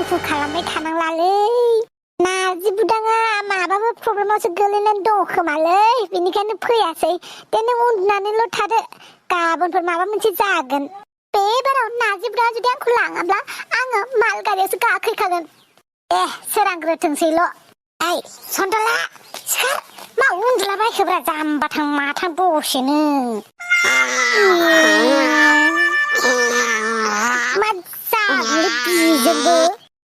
दुखु खालामबाय थानांलालै नार्जि बुदाङा माबाबा प्रब्लेमावसो गोलैनानै दं खोमालै बेनिखायनो फैयासै दे नों उन्दुनानैल' थादो गाबोनफोर माबा मोनसे जागोन बे बाराव नार्जि बुदाङा जुदि आंखौ लाङाब्ला आङो माल गारियावसो गाखोखागोन सोरांग्रोथोंसैल' ओइ सन्थला सिखार मा उन्दुलाबायखोब्रा जाम्बाथां माथां दसेनो मा जागोनलै बिजोंबो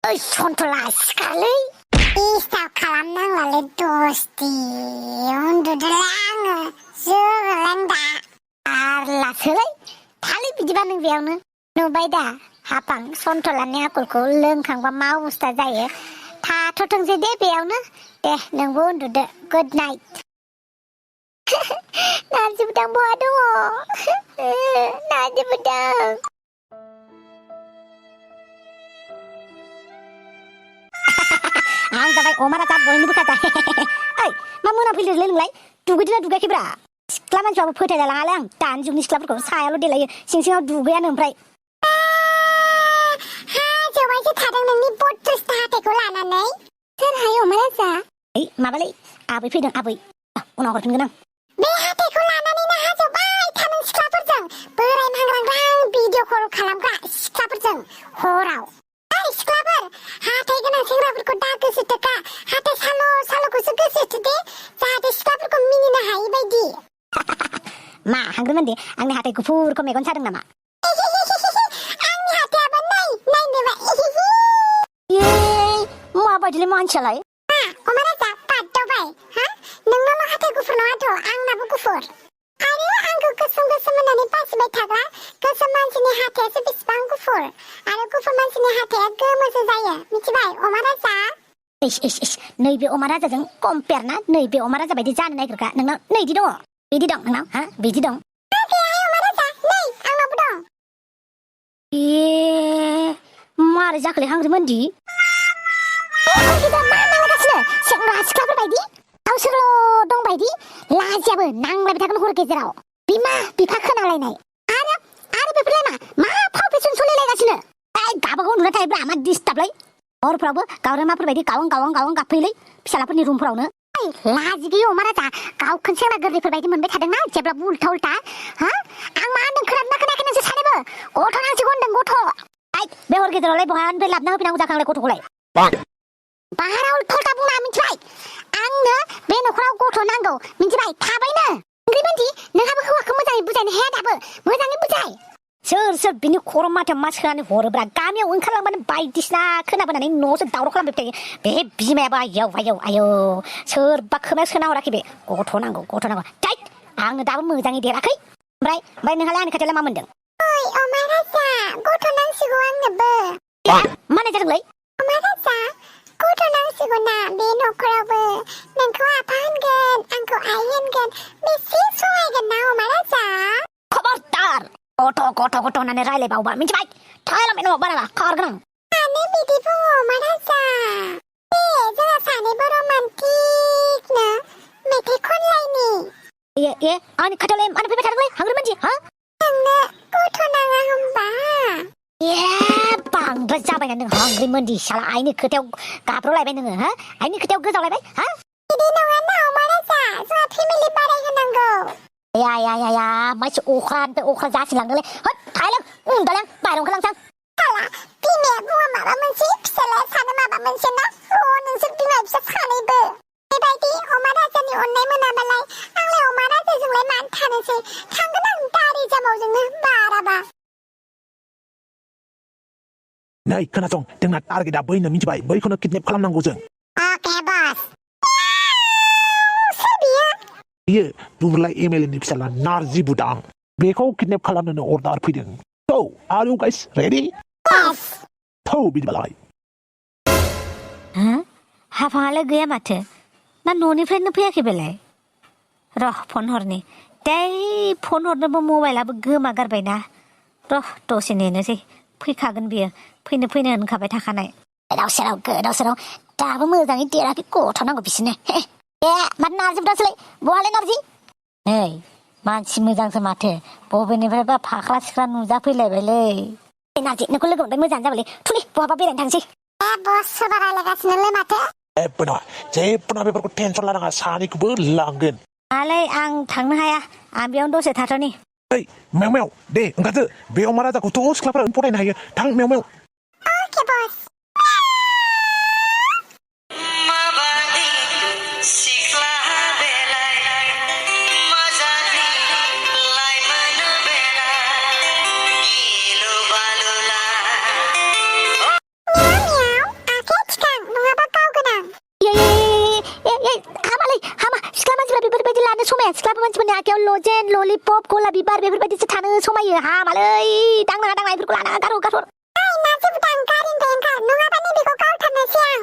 ओइ सन्थला सिखारलै डिस्टार्ब खालामनांलालै दस्ति उन्दुदोलै आङो जोगोनदा आरलासोलै थालै बिदिबा नों बेयावनो नुबाय दा हाफां सन्थलानि आखलखौ लोंखांबा मा अबस्था जायो थाथ'थोंसै दे बेयावनो दे नोंबो उन्दुदो गुड नाइट नार्जि बुदां बहा दङ नार्जि बुदां आं जाबाय अमा राजा बयनिबो खाजा ओइ मा मोनाफैदोंलै नोंलाय दुगैदोंना दुगैयाखैब्रा सिख्ला मानसियाबो फोथायलायलाङालै आं दानि जुगनि सिख्लाफोरखौ सायावल' देलायो सिं सिङाव दुगैयानो ओमफ्राय हाजोआवसो थादों नोंनि बदजस्ता हाथाइखौ लानानै सोरहाय अमा राजा ओइ माबालै आबै फैदों आबै उनाव हरफिनगोन आं बे हाथाइखौ लानानैनो हाजोबाय थादों सिख्लाफोरजों बोराय मांग्रां भिडिअ कल खालामग्रा सिख्लाफोरजों हराव सिख्लाफोर हाथाइ गोनां सेंग्राफोरखौ दा गोसोथोखा हाथाइ साल'खौसो गोसोथोदे जाहाथे सिख्लाफोरखौ मिनिनो हायि बायदि मा हांग्रोमोन दे आंनि हाथाइ गुफुरखौ मेगन सादों नामा आंनि हाथायाबो नायनोबा माबायदिलै मानसियालाय अमा राजा बाददावबाय हा नोंनाल' हाथाइ गुफुर नङाथ' आंनाबो गुफुर आरो आंखौ गोसोम होननानै बासिबाय थाग्रा गोसोम मानसिनि हाथायासो बेसेबां गुफुर आरो गुफुर मानसिनि हाथाया गोमोसो जायो मिथिबाय अमा राजा नैबे अमा राजाजों कम्पेयार ना नैबे अमा राजा बायदि जानो नागिरग्रा नोंनाव नैदि दङ बिदि दं नोंनाव हा बिदि दं अमा राजा नै आंनावबो दं मारै जाखोलै हांग्रिमोनदि मा नांलागासिनो सेंग्रा सिख्लाफोर बायदि गावसोरल' दं बायदि लाजियाबो नांलायबाय थागोन हर गेजेराव बिमा बिफा खोनालायनाय आरो बेफोरलाय मा फाव फेसन सोलिलायगासिनो गाबागाव उन्दुना थायोब्ला मा डिस्टार्बलै हरफ्रावबो गावरामाफोर बायदि गावं गाबफैयोलै फिसालाफोरनि रुमफोरावनो लाजि गैयै अमा राजा गावखौनो सेंग्रा गोरलैफोर बायदि मोनबाय थादोंना जेब्लाबो उल्था उल्था हा आं मा होनदों खोनादोंना खोनायाखै नोंसोर सानैबो गथ' नांसिगौ होनदों गथ' बे हर गेजेरावलाय बहानिफ्राय लाबोना होफैनांगौ जाखांलाय गथ'खौलाय बाहेराव उल्था बुङा मिथिबाय आंनो बे न'खराव गथ' नांगौ मिथिबाय थाबैनो ओंख्रिबायदि नोंहाबो हौवाखौ मोजाङै बुजायनो हाया दाबो मोजाङै बुजाय सोर बिनि खर' माथायाव मा सोनानै हरोब्रा गामियाव ओंखारलांबानो बायदिसिना खोनाबोनानै न'आवसो दावराव खालामबाय थायो बे बिमायाबो आयौ सोरबा खोमायाव सोना हराखै बे गथ' नांगौ थैद आङो दाबो मोजाङै देराखै ओमफ्राय नोंहालाय आंनि खाथियावलाय मा मोनदों ओइ अमा राजा गथ' नांसिगौ आंनोबो माने जादोंलै अमा राजा गथ' नांसिगौ ना बे न'खरावबो नोंखौ आफा होनगोन आंखौ आइ होनगोन बेसे सहायगोन ना अमा राजा खबरदार गथ' होननानै रायलायबावबा मिथिबाय थायलांबाय न'आव बाराबा खारगोन आं मानो बिदि बुङो अमा राजा दे जोंहा सानैबो रमान्टिकनो मेथाइ खनलायनि आंनि खाथियावलाय मानो फैबाय थादोंलै हांग्रिमोनदि हा नोंनो गथ' नाङा होमबा बांद्राय जाबायना नों हांग्रिमोनदि साला आइनि खोथायाव गाब्र'लायबाय नोङो हा आइनि खोथायाव गोजावलायबाय हा बिदि नङा ना अमा राजा जोंहा फेमिलि बारायहोनांगौ मानसि अख्रा जासिलांदोंलै थायलां उन्दालां बाहेरायाव ओंखारलांसां साला बिमाया बुङो माबा मोनसे फिसालाया सानो माबा मोनसे ना नोंसोर बिमा फिसा सानैबो बेबायदि अमा राजानि अननाय मोनाबालाय आंलाय अमा राजाजोंलाय मानो थानोसै थांगोन आं दारि जामावजोंनो बाराबा नै खोनासं जोंना टारगेटआ बैनो मिथिबाय बैखौनो किडनेप खालामनांगौ जों अके बस बियो दुरलाय एमएलएनि फिसाला नार्जि बुदां बेखौ किडनेप खालामनो अर्डार फैदों So, are you guys ready? Yes. बिदिबालाय हाफाङालाय गैया माथो ना न'निफ्रायनो फैयाखै बेलाय र' फन हरनि फन हरनोबो मबाइलाबो गोमागारबायना र' दसे नेनोसै फैखागोन बियो फैनो होनखाबाय थाखानाय गोदाव सोराव दाबो मोजाङै देराखै गथ' नांगौ बिसोरनो माथो नार्जि बुदांसोलाय बहालाय नार्जि नै मानसि मोजांसो माथो बबेनिफ्रायबा फाख्रा सिख्रा नुजाफैलायबायलै नार्जि नोंखौ लोगो मोनबाय मोजाङानो जाबायलै थुलि बहाबा बेरायनो थांसै बस बारायलायगासिनोलै माथो जेबो नङा बेफोरखौ टेनसन लानाङा सानैखौबो लांगोन आलाय आं थांनो हाया आं बेयावनो दसे थाथ'नि ओइ मेव मेव दे ओंखारदो बे अमा राजाखौथ' सिख्लाफोरा फरायनो हायो थां मेव मेव अके बस सिख्लाफोर मानसिफोरनि आखायाव लजेन ललिपप गलाप बिबार बेफोरबायदिसो थानो समायो हामालै दांनाङा बेफोरखौ लानाङा गारहर नाजिबदां गारिनिफ्राय ओंखार नङाबा नैबेखौ गावथारनोसै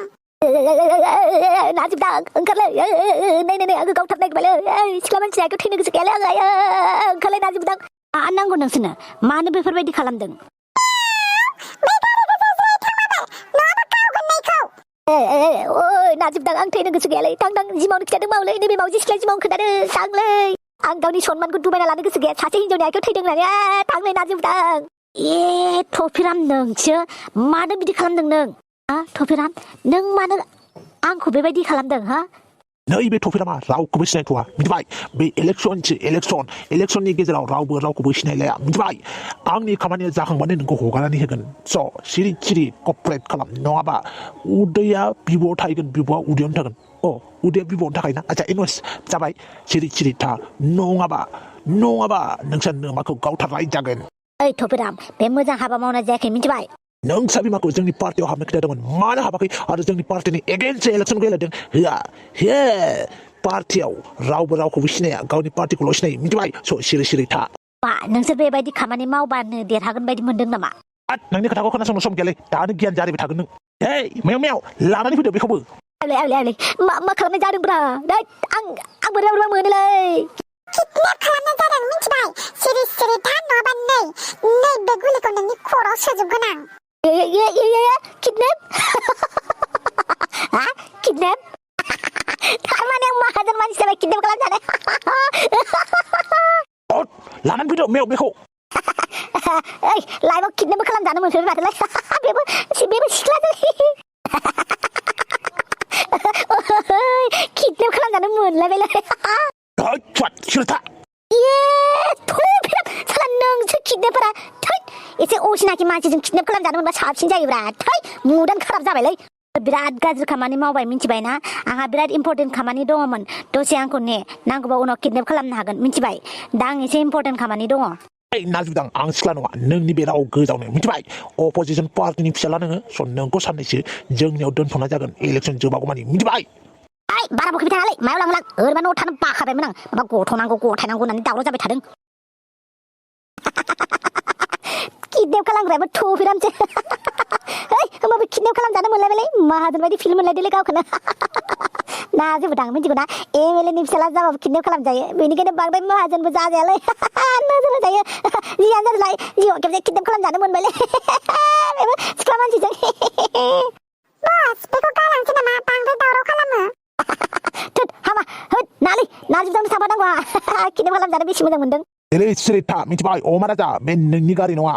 आं नाजिबदां ओंखारलै नै आङो गावथारनो नागिरबायलै सिख्ला मानसिनि आखायाव थैनो गोसो गैयालै आङो ओंखारलै नाजिबदां नांगौ नोंसोरनो मानो बेफोरबायदि खालामदों नाजिबदां आं थैनो गोसो गैयालै थां जिमावनो खिथादों मावलै नैबे मावजि सिख्ला जिमावनो खोन्थादों थांलै आं गावनि सनमानखौ दुबायना लानो गोसो गैया सासे हिनजावनि आखायाव थैदों होननानै थांलै नाजिबदां थफिराम नोंसो मानो बिदि खालामदों नों थफिराम नों मानो आंखौ बेबायदि खालामदों हा नैबे थफिरामा रावखौबो सिनायथ'वा मिथिबाय बे इलेक्सननि गेजेराव रावबो रावखौबो सिनायलाया मिथिबाय आंनि खामानिया जाखांबानो नोंखौ हगारनानै होगोन स' सिरि कपरेट खालाम नङाबा उदैया बिब'आव थाहैगोन बिब'आ उदैयावनो थागोन उदैया बिब'आवनो थाखायोना आচ্ছা इनवेस्ट जाबाय सिरि था नङाबा नोंसोर नोमाखौ गावथारनाय जागोन ओइ थफिराम बे मोजां हाबा मावनाय जायाखै मिथिबाय नों साबिमाखौ जोंनि पार्टियाव हाबनो खिथादोंमोन मानो हाबाखै आरो जोंनि पार्टिनि एगेन्स्ट इलेक्सन गेलेदों होआ पार्टियाव रावबो रावखौबो सिनाया गावनि पार्टिखौल' सिनायो मिथिबाय स' सिरि था नोंसोर बेबायदि खामानि मावबानो देरहागोन बायदि मोनदों नामा नोंनि खोथाखौ खोनासंनो सम गैयालै दानो गियान जारिबाय थागोन नों मेव लानानै फैदो बेखौबो आलै मा खालामनाय जादोंब्रा आं बोरैबा मोनोलै किडनेप खालामनाय जादों मिथिबाय सिरि था नङाबा नै बे गुलिखौ नोंनि खर'आव सोजोबगोन आं किडनेप किडनेप थारमाने आं माहाजोन मानसि जाबाय किडनेप खालामजानाय लानानै फैदो मेव बेखौ ओइ लाइफआव किडनेप खालामजानो मोनफेरबाय माथोलाय बेबो सिख्लाजों किडनेप खालामजानो मोनलायबायलाय सिरथा साला नोंसो किडनेपारा एसे असिनाखि मानसिजों किडनेप खालामजानो मोनबा साबसिन जायोब्रा मुदान खाराब जाबायलै बिराद गाज्रि खामानि मावबाय मिथिबायना आंहा बिराद इम्पर्टेन्ट खामानि दङमोन दसे आंखौ ने नांगौबा उनाव किडनेप खालामनो हागोन मिथिबाय दा आं एसे इम्पर्टेन्ट खामानि दङ नाजिबदां आं सिख्ला नङा नोंनि बे राव गोजावनो मिथिबाय अपोजिसन पार्टिनि फिसाला नोङो स' नोंखौ साननैसो जोंनियाव दोनथ'नाय जागोन इलेक्सन जोबागौमानि मिथिबाय बारा बखिबाय थानालै मायाव लांलां ओरैबा न'आव थानो बाखाबायमोन आं माबा गथ' नांगौ गथाय नांगौ होननानै दावराव जाबाय थादों किडनेप खालामग्रायाबो थफिरामसो होमबाबो किडनेप खालामजानो मोनलायबायलै माहाजोन बायदि फिल्म मोनलायदोलै गावखौनो नाजिबदां मिथिगौना एमएलएनि फिसाला जाबाबो किडनेप खालामजायो बेनिखायनो बांद्राय माहाजोनबो जाजायालै नोजोर होजायो जियानो जादोंलाय जिउआव खेबसे किडनेप खालामजानो मोनबायलै बेबो सिख्ला मानसिजों बस बेखौ गालांसै नामा बांद्राय दावराव खालामो हामा नालै नाजिबदांनो थांफानांगौ किडनेप खालामजानो बेसे मोजां मोनदों सिरि था मिथिबाय अमा राजा बे नोंनि गारि नङा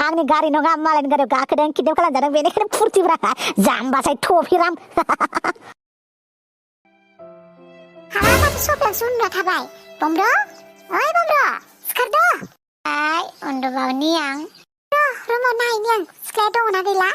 आंनि गारि नङा मालायनि गारियाव गाखोदों किडनेप खालामजादों बेनिखायनो फुर्तिब्रा जाम्बासाय थफिराम हाबाब सफियासो उन्दुना थाबाय बमब्र ओइ बमब्र सिखारदो उन्दुबावनि आं रुमाव नायनि आं सिख्लाया दङना गैला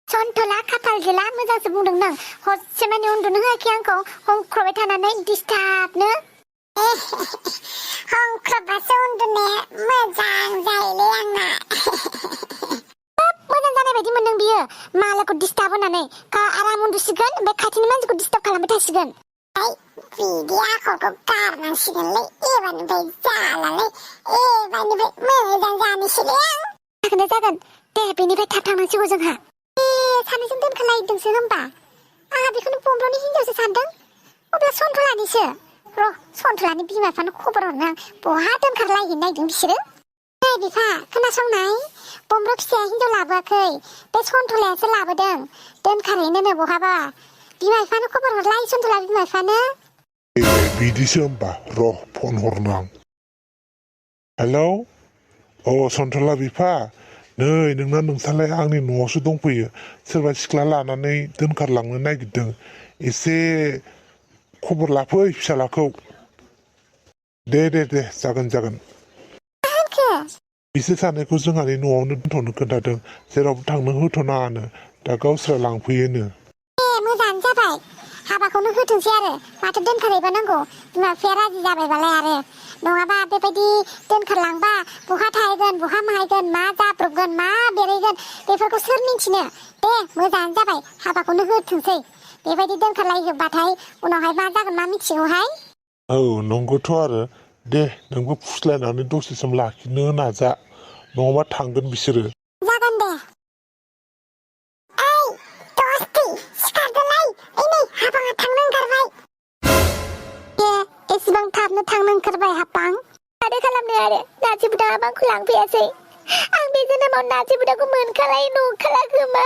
सन्थला खाफाल गैला मोजांसो बुंदों नों हरसे मानि उन्दुनो होआखै आंखौ हंख्रबाय थानानै डिस्टार्बनो हंख्रबासो उन्दुनाया मोजां जायोलै आंना मोजां जानाय बायदि मोनदों बियो मालायखौ डिस्टार्ब होनानै आराम उन्दुसिगोन ओमफ्राय खाथिनि मानसिखौ डिस्टार्ब खालामबाय थासिगोन बिदि आखलखौ गारनांसिगोनलै एबारनिफ्राय जालालै एबारनिफ्राय मोजां जानोसैलै आं जागोन दे बेनिफ्राय थाब थांनांसिगौ जोंहा सानैजों दोनखालायदोंसो होमबा आंहा बेखौनो बमब्रनि हिनजावसो सानदों अब्ला सन्थलानिसो र' सन्थलानि बिमा बिफानो खबर हरनो आं बहा दोनखारलायहैनो नागिरदों बिसोरो नै बिफा खोनासंनाय बमब्र फिसाया हिनजाव लाबोआखै बे सन्थलायासो लाबोदों दोनखारहैनोनो बहाबा बिमा बिफानो खबर हरलाय सन्थला बिमा बिफानो बिदिसो होमबा र' फन हरनो आं हेलौ अ सन्थला बिफा नै नोंना नोंसालाय आंनि न'आवसो दंफैयो सोरबा सिख्ला लानानै दोनखारलांनो नागिरदों एसे खबर लाफै फिसालाखौ दे जागोन बिसोर सानैखौ जोंहानि न'आवनो दोनथ'नो खोन्थादों जेरावबो थांनो होथ'नाङानो दा गावसोरा लांफैयोनो मोजाङानो जाबाय हाबाखौनो होथोंसै आरो माथो दोनखारहैबानांगौ बिमा बिफाया राजि जाबायबालाय आरो नङाबा बेबायदि दोनखारलांबा बहा थाहैगोन बहा माहैगोन मा जाब्रबगोन मा बेरायगोन बेफोरखौ सोर मिन्थिनो दे मोजाङानो जाबाय हाबाखौनो होथोंसै बेबायदि दोनखारलायहोबाथाय उनावहाय मा जागोन मा मिथिगौहाय औ नंगौथ' आरो दे नोंबो फुस्लायनानै दसे सम लाखिनो नाजा नङाबा थांगोन बिसोरो जागोन दे ओइ दस्ति सिखारदोलाय ओइ नै हाबाङा थांनो ओंखारबाय एसेबां थाबनो थांनो ओंखारबाय हाबां माथो खालामनो आरो नाथि बुदा आंखौ लांफैयासै आं बे जोनोमाव नाथि बुदाखौ मोनखालाय नंखाला खोमा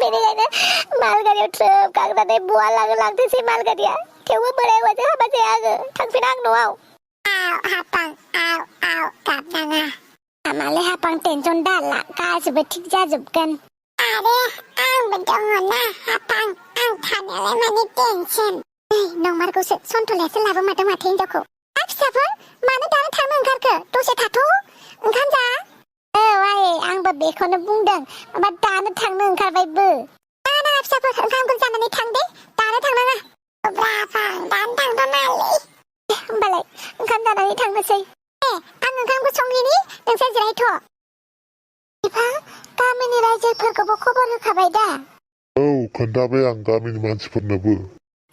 बेनिखायनो मालगारियाव ट्रोब गाखोनानै बहा लांथोंसै मालगारिया थेवबो बोराय हौवाजों हाबा जाया आङो थांफिना आं न'आव हाबां गाबनाङा आमालाय हाबां टेनसन दाला गासिबो थिग जाजोबगोन आरो आंबो दङना हाबां आं थानायालाय माने टेनसन नंमारगौसो सन्थलायासो लाबोमारदों माथो हिनजावखौ फिसाफोर मानो दानो थांनो ओंखारखो दसे थाथ' ओंखाम जा औ आयै आंबो बेखौनो बुंदों माबा दानो थांनो ओंखारबायबो नाङा फिसाफोर ओंखामखौ जानानै थां दे दानो थांनाङा दानो थांथ'नालै होमबालाय ओंखाम जानानै थांनोसै आं ओंखामखौ संहैनि नोंसोर जिरायथ' बिफा गामिनि रायजोफोरखौबो खबर होखाबाय दा औ खोन्थाबाय आं गामिनि मानसिफोरनोबो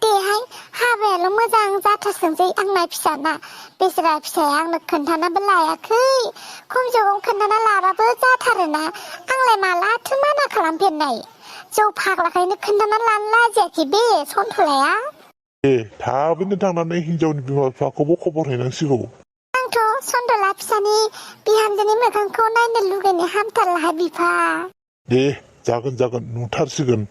देहाय हाबायाल' मोजां जाथारथोंसै आंना फिसाना बेसरा फिसाया आंनो खोन्थानाबो लायाखै खम जगाव खोन्थाना लाबाबो जाथारोना आंलाय मालाथो माना खालामफेरनाय जौ फाग्लाखायनो खोन्थाना लानो लाजियाखै बे सन्थलाया थाबैनो थांनानै हिनजावनि बिमा बिफाखौबो खबर हैनांसिगौ आंथ' सन्थला फिसानि बिहामजोनि मोखांखौ नायनो लुगैनो हामथारलाहाय बिफा दे जागोन नुथारसिगोन